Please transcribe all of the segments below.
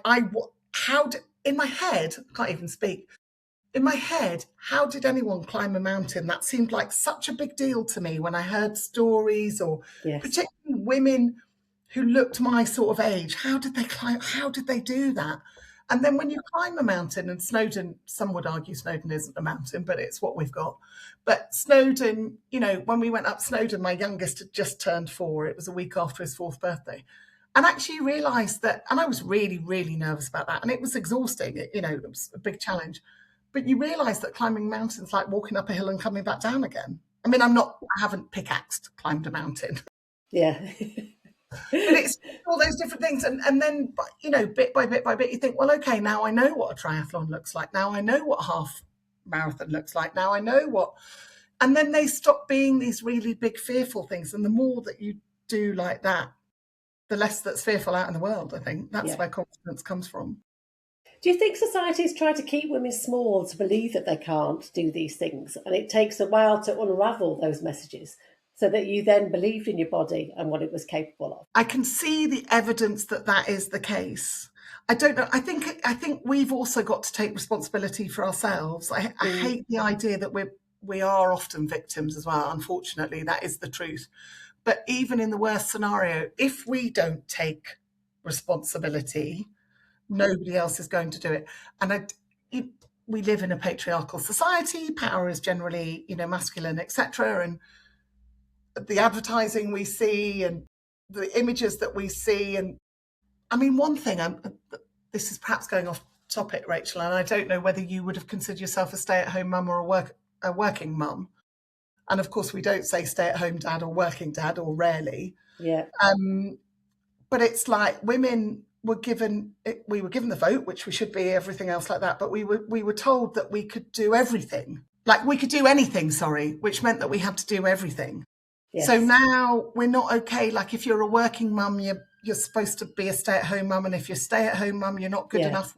in my head, I can't even speak. In my head, how did anyone climb a mountain? That seemed like such a big deal to me when I heard stories, or Yes. particularly women who looked my sort of age. How did they climb? How did they do that? And then when you climb a mountain, and Snowdon, some would argue Snowdon isn't a mountain, but it's what we've got. But Snowdon, when we went up Snowdon, my youngest had just turned 4. It was a week after his 4th birthday. And actually realised that, and I was really, really nervous about that. And it was exhausting. It was a big challenge. But you realise that climbing mountains like walking up a hill and coming back down again. I mean, I haven't pickaxed climbed a mountain. Yeah. But it's all those different things. And then, bit by bit, you think, well, okay, now I know what a triathlon looks like. Now I know what a half marathon looks like. Now I know what... And then they stop being these really big, fearful things. And the more that you do like that, the less that's fearful out in the world, I think. That's where confidence comes from. Do you think society's trying to keep women small to believe that they can't do these things? And it takes a while to unravel those messages so that you then believed in your body and what it was capable of? I can see the evidence that is the case. I don't know. I think we've also got to take responsibility for ourselves. I hate the idea that we are often victims as well. Unfortunately, that is the truth. But even in the worst scenario, if we don't take responsibility, nobody else is going to do it. And we live in a patriarchal society. Power is generally, masculine, etc. And the advertising we see and the images that we see. And I mean, one thing, this is perhaps going off topic, Rachel, and I don't know whether you would have considered yourself a stay-at-home mum or a working mum. And of course, we don't say stay-at-home dad or working dad, or rarely. Yeah. But it's like women we were given the vote, which we should be, everything else like that. But we were told that we could do everything. Like we could do anything, which meant that we had to do everything. Yes. So now we're not okay. Like if you're a working mum, you're supposed to be a stay-at-home mum. And if you're a stay-at-home mum, you're not good enough.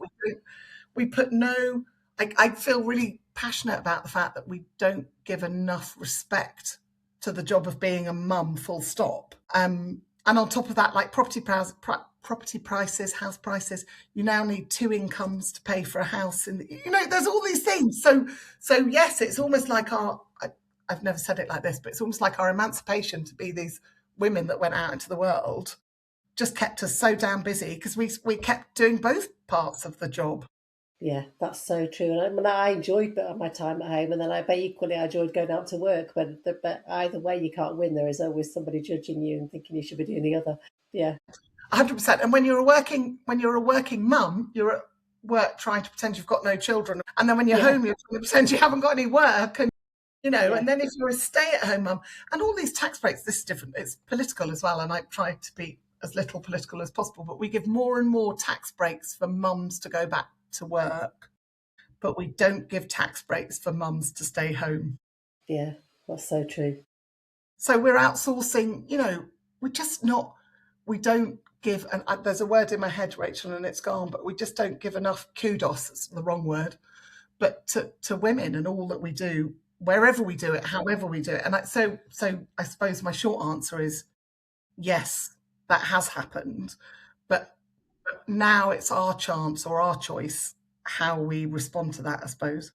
We put no... I feel really passionate about the fact that we don't give enough respect to the job of being a mum, full stop. And on top of that, like property prices, house prices, you now need 2 incomes to pay for a house. And there's all these things. So yes, it's almost like I've never said it like this, but it's almost like our emancipation to be these women that went out into the world just kept us so damn busy because we kept doing both parts of the job. Yeah, that's so true. And I enjoyed my time at home, and then I enjoyed going out to work. But either way, you can't win. There is always somebody judging you and thinking you should be doing the other. Yeah, 100%. And when you're a working mum, you're at work trying to pretend you've got no children, and then when you're home, you're trying to pretend you haven't got any work. And and then if you're a stay-at-home mum, and all these tax breaks, this is different. It's political as well, and I try to be as little political as possible. But we give more and more tax breaks for mums to go back to work, but we don't give tax breaks for mums to stay home. Yeah, that's so true. So we're outsourcing, we don't give, and there's a word in my head, Rachel, and it's gone, but we just don't give enough kudos, it's the wrong word, but to women and all that we do, wherever we do it, however we do it. And so I suppose my short answer is yes, that has happened, but now it's our chance or our choice how we respond to that, I suppose.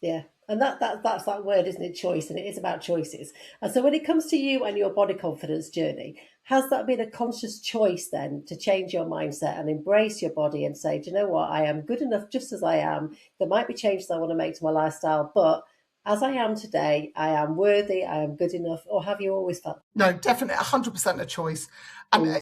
Yeah, and that's that word, isn't it? Choice, and it is about choices. And so when it comes to you and your body confidence journey, has that been a conscious choice then to change your mindset and embrace your body and say, do you know what, I am good enough just as I am. There might be changes I want to make to my lifestyle, but as I am today, I am worthy, I am good enough? Or have you always felt? No, definitely 100% a choice. And